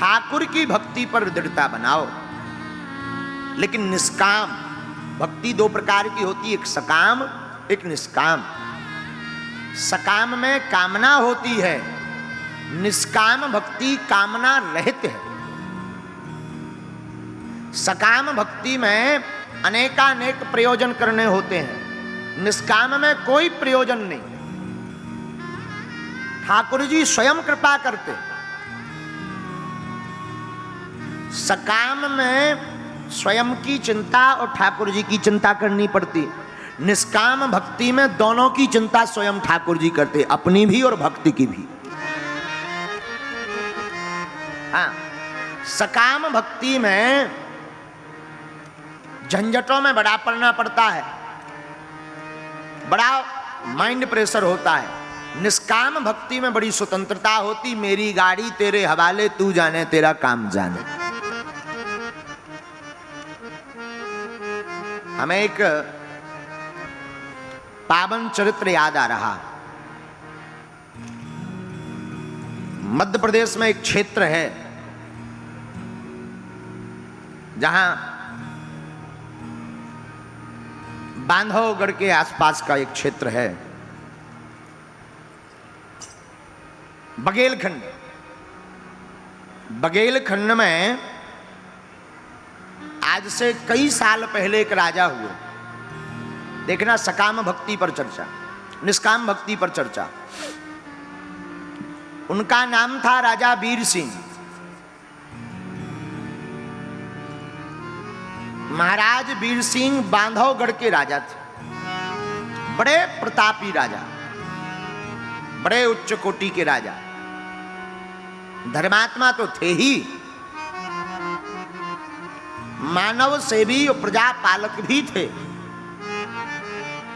ठाकुर की भक्ति पर दृढ़ता बनाओ। लेकिन निष्काम भक्ति दो प्रकार की होती है, एक सकाम एक निष्काम। सकाम में कामना होती है, निष्काम भक्ति कामना रहित है। सकाम भक्ति में अनेकानेक प्रयोजन करने होते हैं, निष्काम में कोई प्रयोजन नहीं। ठाकुर जी स्वयं कृपा करते। सकाम में स्वयं की चिंता और ठाकुर जी की चिंता करनी पड़ती। निष्काम भक्ति में दोनों की चिंता स्वयं ठाकुर जी करते, अपनी भी और भक्ति की भी। हाँ, सकाम भक्ति में झंझटों में बड़ा पड़ना पड़ता है, बड़ा माइंड प्रेशर होता है। निष्काम भक्ति में बड़ी स्वतंत्रता होती, मेरी गाड़ी तेरे हवाले, तू जाने तेरा काम जाने। हमें एक पावन चरित्र याद आ रहा। मध्य प्रदेश में एक क्षेत्र है जहां बांधवगढ़ के आसपास का एक क्षेत्र है, बघेलखंड। बघेलखंड में आज से कई साल पहले एक राजा हुए। देखना, सकाम भक्ति पर चर्चा, निष्काम भक्ति पर चर्चा। उनका नाम था राजा वीर सिंह। महाराज वीर सिंह बांधवगढ़ के राजा थे, बड़े प्रतापी राजा, बड़े उच्च कोटि के राजा। धर्मात्मा तो थे ही, मानव सेवी और प्रजा पालक भी थे।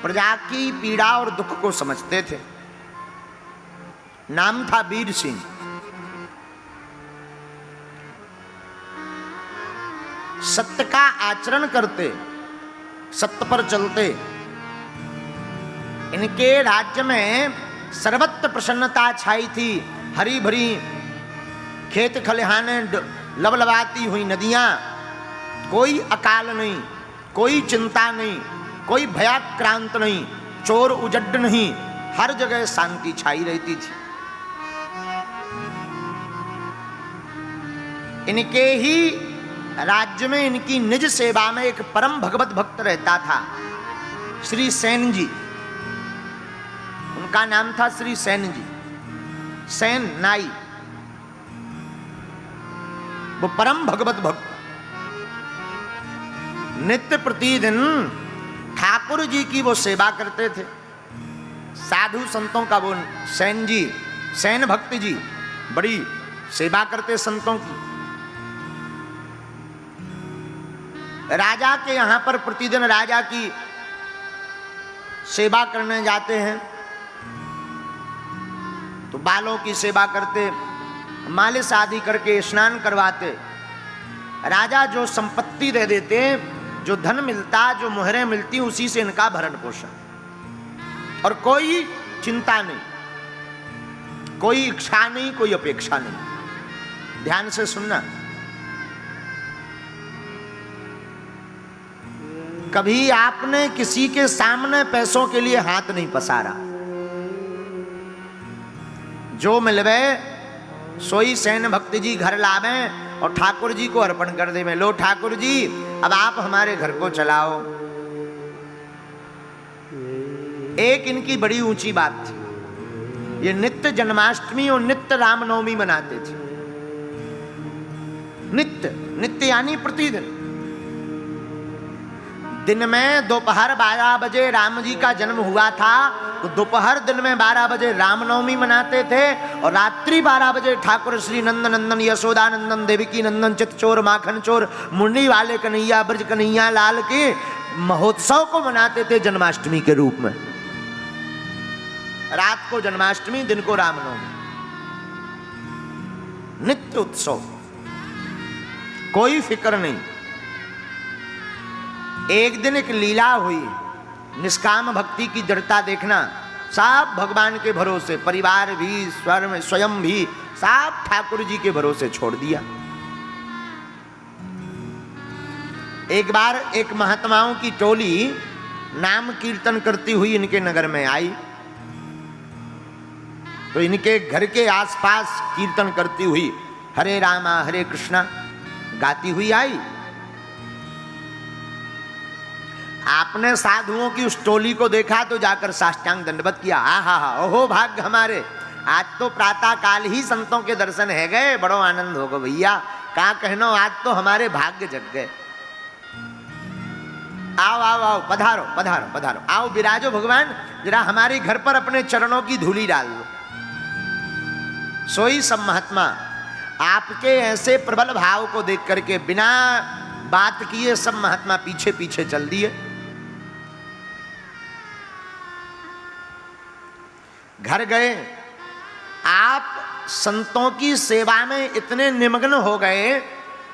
प्रजा की पीड़ा और दुख को समझते थे। नाम था वीर सिंह। सत्य का आचरण करते, सत्य पर चलते। इनके राज्य में सर्वत्र प्रसन्नता छाई थी। हरी भरी खेत खलिहाने, लबलबाती हुई नदियां, कोई अकाल नहीं, कोई चिंता नहीं, कोई भयाक्रांत नहीं, चोर उजड्ड नहीं, हर जगह शांति छाई रहती थी। इनके ही राज्य में, इनकी निज सेवा में एक परम भगवत भक्त रहता था, श्री सेन जी। उनका नाम था श्री सेन जी, सेन नाई। वो परम भगवत भक्त नित्य प्रतिदिन ठाकुर जी की वो सेवा करते थे। साधु संतों का वो सेन जी, सेन भक्त जी बड़ी सेवा करते संतों की। राजा के यहां पर प्रतिदिन राजा की सेवा करने जाते हैं तो बालों की सेवा करते, मालिश आदि करके स्नान करवाते। राजा जो संपत्ति दे देते, जो धन मिलता, जो मोहरें मिलती, उसी से इनका भरण पोषण। और कोई चिंता नहीं, कोई इच्छा नहीं, कोई अपेक्षा नहीं। ध्यान से सुनना। कभी आपने किसी के सामने पैसों के लिए हाथ नहीं पसारा। जो मिलवे सोई सेन भक्त जी घर लावे और ठाकुर जी को अर्पण कर दे। लो ठाकुर जी, अब आप हमारे घर को चलाओ। एक इनकी बड़ी ऊंची बात थी, ये नित्य जन्माष्टमी और नित्य रामनवमी मनाते थे। नित्य, नित्य यानी प्रतिदिन। दिन में दोपहर 12 बजे राम जी का जन्म हुआ था, तो दोपहर दिन में 12 बजे रामनवमी मनाते थे और रात्रि 12 बजे ठाकुर श्री नंद नंदन यशोदा नंदन देवकी नंदन चित चोर माखन चोर मुरली वाले कन्हैया ब्रज कन्हैया लाल के महोत्सव को मनाते थे जन्माष्टमी के रूप में। रात को जन्माष्टमी, दिन को रामनवमी, नित्य उत्सव, कोई फिक्र नहीं। एक दिन एक लीला हुई, निष्काम भक्ति की दृढ़ता देखना। सब भगवान के भरोसे, परिवार भी, स्वयं भी सब ठाकुर जी के भरोसे छोड़ दिया। एक बार एक महात्माओं की टोली नाम कीर्तन करती हुई इनके नगर में आई, तो इनके घर के आसपास कीर्तन करती हुई हरे रामा हरे कृष्णा गाती हुई आई। आपने साधुओं की उस टोली को देखा तो जाकर साष्टांग दंडवत किया। हा, ओहो भाग्य हमारे, आज तो प्रातः काल ही संतों के दर्शन है गए, बड़ो आनंद होगा भैया, क्या कहनो, आज तो हमारे भाग्य जग गए। आओ आओ आओ, पधारो पधारो पधारो, आओ विराजो भगवान, जरा हमारे घर पर अपने चरणों की धूली डाल लो। सोई सब महात्मा आपके ऐसे प्रबल भाव को देख करके बिना बात किए सब महात्मा पीछे पीछे चल दिए। घर गए, आप संतों की सेवा में इतने निमग्न हो गए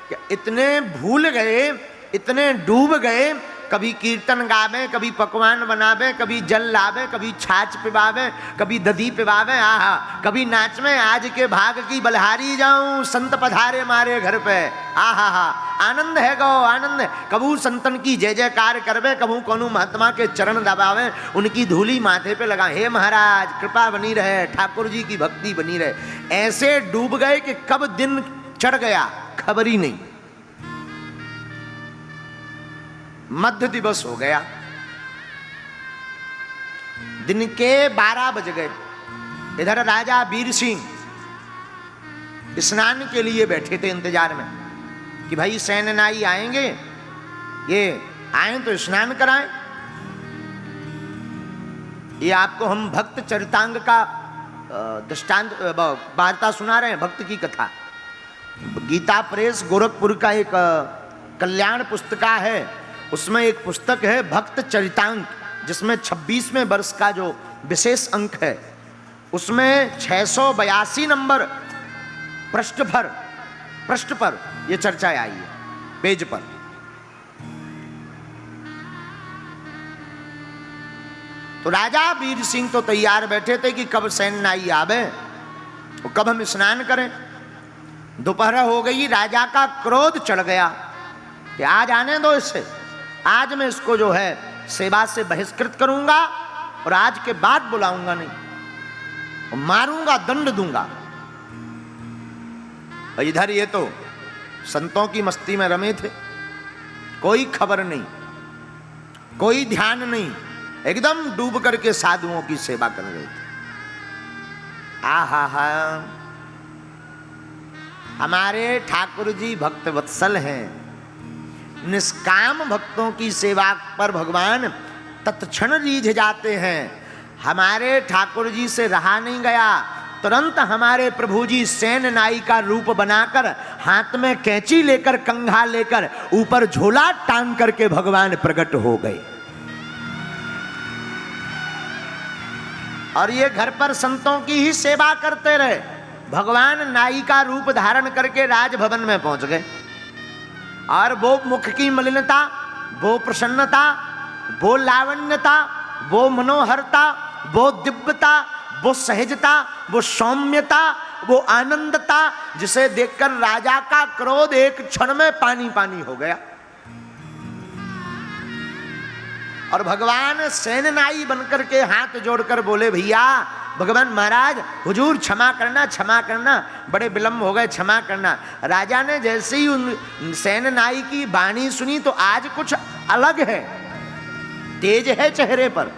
कि इतने भूल गए, इतने डूब गए, कभी कीर्तन गावे, कभी पकवान बनावे, कभी जल लावे, कभी छाछ पिवावे, कभी दधी पिवावे, आहा, कभी नाच में आज के भाग की बलहारी जाऊं, संत पधारे मारे घर पे, आहा हा, आनंद है गो आनंद। कबू संतन की जय जयकार करवे, कबू कोनू महात्मा के चरण दबावे, उनकी धूली माथे पे लगा, हे महाराज कृपा बनी रहे, ठाकुर जी की भक्ति बनी रहे। ऐसे डूब गए कि कब दिन चढ़ गया खबर ही नहीं, मध्य दिवस हो गया, दिन के 12 बज गए। इधर राजा वीर सिंह स्नान के लिए बैठे थे इंतजार में कि भाई सेनानी आएंगे, ये आए तो स्नान कराएं। ये आपको हम भक्त चरितांग का दृष्टांत वार्ता सुना रहे हैं, भक्त की कथा। गीता प्रेस गोरखपुर का एक कल्याण पुस्तिका है, उसमें एक पुस्तक है भक्त चरितांक, जिसमें 26वें वर्ष का जो विशेष अंक है, उसमें 682 नंबर पृष्ठ पर यह चर्चा आई है, पेज पर। तो राजा वीर सिंह तो तैयार बैठे थे कि कब सेनानी आवे और कब हम स्नान करें। दोपहर हो गई, राजा का क्रोध चढ़ गया कि आज आने दो इसे, आज मैं इसको जो है सेवा से बहिष्कृत करूंगा और आज के बाद बुलाऊंगा नहीं, और मारूंगा, दंड दूंगा। और इधर ये तो संतों की मस्ती में रमे थे, कोई खबर नहीं, कोई ध्यान नहीं, एकदम डूब करके साधुओं की सेवा कर रहे थे। आहा हा, हमारे ठाकुर जी भक्त वत्सल हैं, निष्काम भक्तों की सेवा पर भगवान तत्क्षण रीझ जाते हैं। हमारे ठाकुर जी से रहा नहीं गया, तुरंत हमारे प्रभु जी सेन नाई का रूप बनाकर, हाथ में कैंची लेकर, कंघा लेकर, ऊपर झोला टांग करके भगवान प्रकट हो गए। और ये घर पर संतों की ही सेवा करते रहे। भगवान नाई का रूप धारण करके राजभवन में पहुंच गए, और वो मुख की मलिनता, वो प्रसन्नता, वो लावण्यता, वो मनोहरता, वो दिव्यता, वो सहजता, वो सौम्यता, वो आनंदता, जिसे देखकर राजा का क्रोध एक क्षण में पानी पानी हो गया। और भगवान सेननाई बनकर के हाथ जोड़कर बोले, भैया भगवान महाराज हुजूर क्षमा करना, क्षमा करना, बड़े विलम्ब हो गए, क्षमा करना। राजा ने जैसे ही उन सेननाई की वाणी सुनी तो आज कुछ अलग है, तेज है चेहरे पर,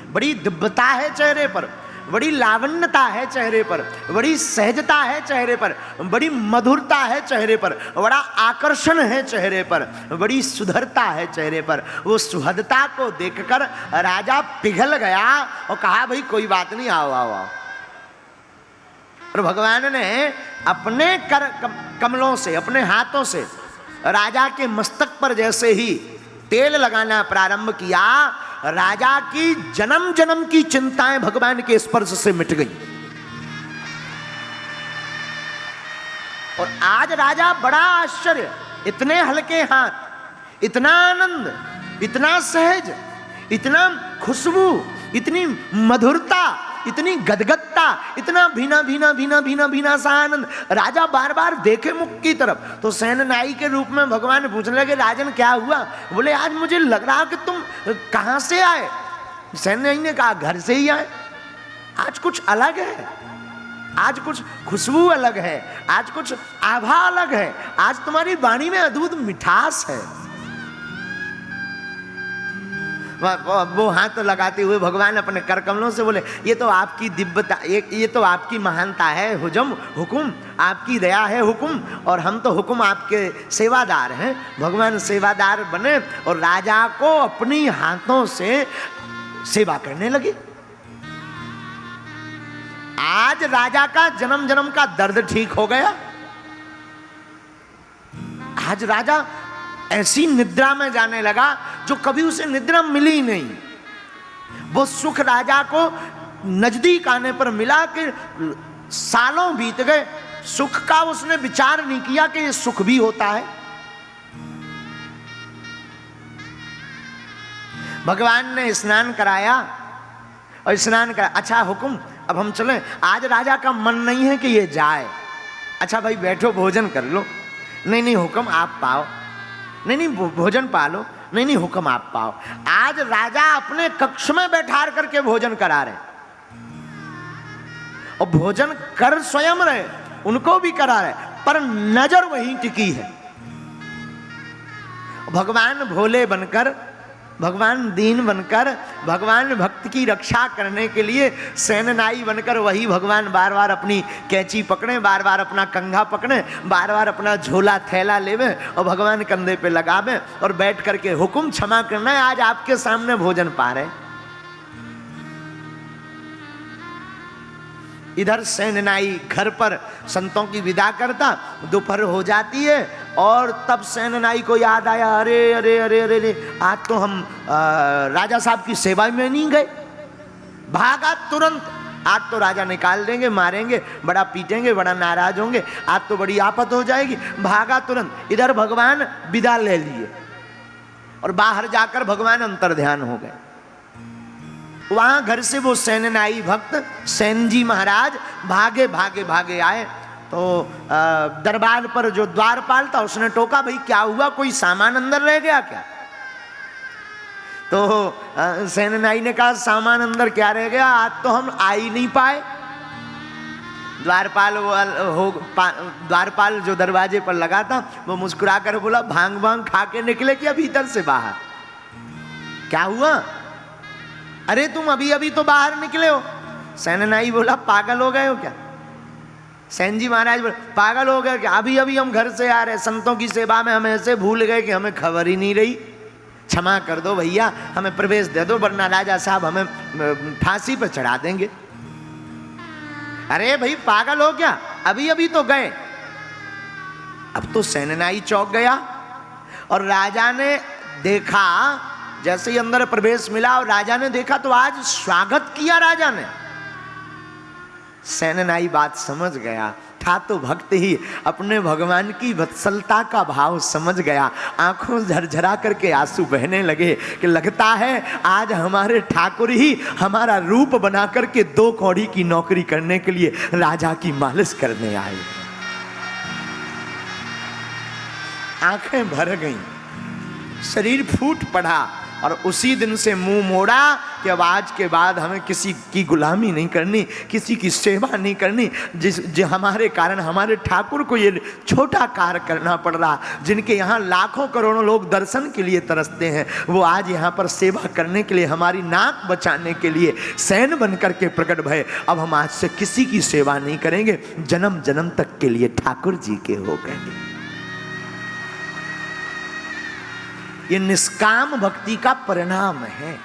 बड़ी दिव्यता है चेहरे पर, बड़ी लावण्यता है चेहरे पर, बड़ी सहजता है चेहरे पर, बड़ी मधुरता है चेहरे पर, बड़ा आकर्षण है चेहरे पर, बड़ी सुधरता है चेहरे पर। वो सुहदता को देखकर राजा पिघल गया और कहा, भाई कोई बात नहीं, आओ आओ आओ। और भगवान ने अपने कमलों से, अपने हाथों से राजा के मस्तक पर जैसे ही तेल लगाना प्रारंभ किया, राजा की जन्म जन्म की चिंताएं भगवान के स्पर्श से मिट गई। और आज राजा बड़ा आश्चर्य, इतने हल्के हाथ, इतना आनंद, इतना सहज, इतना खुशबू, इतनी मधुरता, इतनी गदगदता, इतना भीना भीना भीना भीना भीना सा आनंद। राजा बार बार देखे मुख की तरफ, तो सेनानाई के रूप में भगवान पूछने लगे, राजन क्या हुआ? बोले आज मुझे लग रहा कि तुम कहां से आए? सेनानाई ने कहा घर से ही आए। आज कुछ अलग है, आज कुछ खुशबू अलग है, आज कुछ आभा अलग है, आज तुम्हारी वाणी में अद्भुत मिठास है। वो हाथ लगाते हुए भगवान अपने कर कमलों से बोले, ये तो आपकी दिव्यता, ये तो आपकी महानता है हुजम, हुकुम, आपकी दया है हुकुम, और हम तो हुकुम आपके सेवादार हैं। भगवान सेवादार बने और राजा को अपनी हाथों से सेवा करने लगे। आज राजा का जन्म जन्म का दर्द ठीक हो गया। आज राजा ऐसी निद्रा में जाने लगा जो कभी उसे निद्रा मिली नहीं। वो सुख राजा को नजदीक आने पर मिला कि सालों बीत गए, सुख का उसने विचार नहीं किया कि ये सुख भी होता है। भगवान ने स्नान कराया और स्नान करा, अच्छा हुकुम अब हम चलें। आज राजा का मन नहीं है कि ये जाए। अच्छा भाई बैठो भोजन कर लो। नहीं नहीं हुक्म आप पाओ। नहीं नहीं भोजन पा लो। नहीं नहीं हुक्म आप पाओ। आज राजा अपने कक्ष में बैठा करके भोजन करा रहे, और भोजन कर स्वयं रहे, उनको भी करा रहे, पर नजर वहीं टिकी है। भगवान भोले बनकर, भगवान दीन बनकर, भगवान भक्त की रक्षा करने के लिए सेनानाई बनकर वही भगवान बार बार अपनी कैंची पकड़े, बार बार अपना कंघा पकड़े, बार बार अपना झोला थैला लेवे और भगवान कंधे पे लगावे और बैठ करके हुक्म क्षमा करना है, आज आपके सामने भोजन पा रहे। इधर सेनानाई घर पर संतों की विदा करता, दोपहर हो जाती है और तब सेनानाई को याद आया, अरे अरे अरे अरे अरे आज तो हम राजा साहब की सेवा में नहीं गए। भागा तुरंत, आज तो राजा निकाल देंगे, मारेंगे, बड़ा पीटेंगे, बड़ा नाराज होंगे, आज तो बड़ी आफत हो जाएगी। भागा तुरंत। इधर भगवान विदा ले लिए और बाहर जाकर भगवान अंतर ध्यान हो गए। वहां घर से वो सेनानाई भक्त सेन जी महाराज भागे भागे भागे आए, तो दरबार पर जो द्वारपाल था उसने टोका, भाई क्या हुआ, कोई सामान अंदर रह गया क्या? तो सेनानाई ने कहा, सामान अंदर क्या रह गया, आज तो हम आ ही नहीं पाए। द्वारपाल जो दरवाजे पर लगा था वो मुस्कुरा कर बोला, भांग भांग खा के निकले क्या भीतर से बाहर? क्या हुआ? अरे तुम अभी अभी तो बाहर निकले हो। सेनानाई बोला, पागल हो गए हो क्या? सेन जी महाराज बोले, पागल हो गए क्या? अभी अभी हम घर से आ रहे, संतों की सेवा में हम ऐसे भूल गए कि हमें खबर ही नहीं रही। क्षमा कर दो भैया, हमें प्रवेश दे दो, वरना राजा साहब हमें फांसी पर चढ़ा देंगे। अरे भाई पागल हो क्या, अभी अभी तो गए। अब तो सेनानाई चौंक गया और राजा ने देखा, जैसे ही अंदर प्रवेश मिला और राजा ने देखा तो आज स्वागत किया राजा ने। सेनानाई बात समझ गया, था तो भक्त ही, अपने भगवान की वत्सलता का भाव समझ गया। आंखों झरझरा करके आंसू बहने लगे कि लगता है आज हमारे ठाकुर ही हमारा रूप बना करके 2 कौड़ी की नौकरी करने के लिए राजा की मालिश करने आए। आंखें भर गईं, शरीर फूट पड़ा और उसी दिन से मुंह मोड़ा कि अब आज के बाद हमें किसी की गुलामी नहीं करनी, किसी की सेवा नहीं करनी। जो हमारे कारण हमारे ठाकुर को ये छोटा कार्य करना पड़ रहा, जिनके यहाँ लाखों करोड़ों लोग दर्शन के लिए तरसते हैं, वो आज यहाँ पर सेवा करने के लिए, हमारी नाक बचाने के लिए सैन बन करके प्रकट भये। अब हम आज से किसी की सेवा नहीं करेंगे, जन्म जन्म तक के लिए ठाकुर जी के हो गए। ये निष्काम भक्ति का परिणाम है।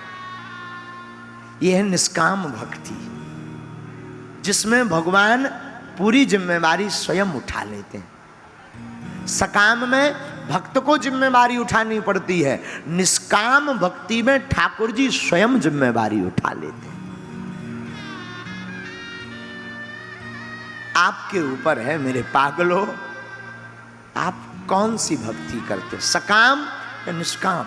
यह है निष्काम भक्ति, जिसमें भगवान पूरी जिम्मेवारी स्वयं उठा लेते हैं। सकाम में भक्त को जिम्मेवारी उठानी पड़ती है, निष्काम भक्ति में ठाकुर जी स्वयं जिम्मेवारी उठा लेते हैं। आपके ऊपर है मेरे पागलों, आप कौन सी भक्ति करते हो, सकाम या निष्काम?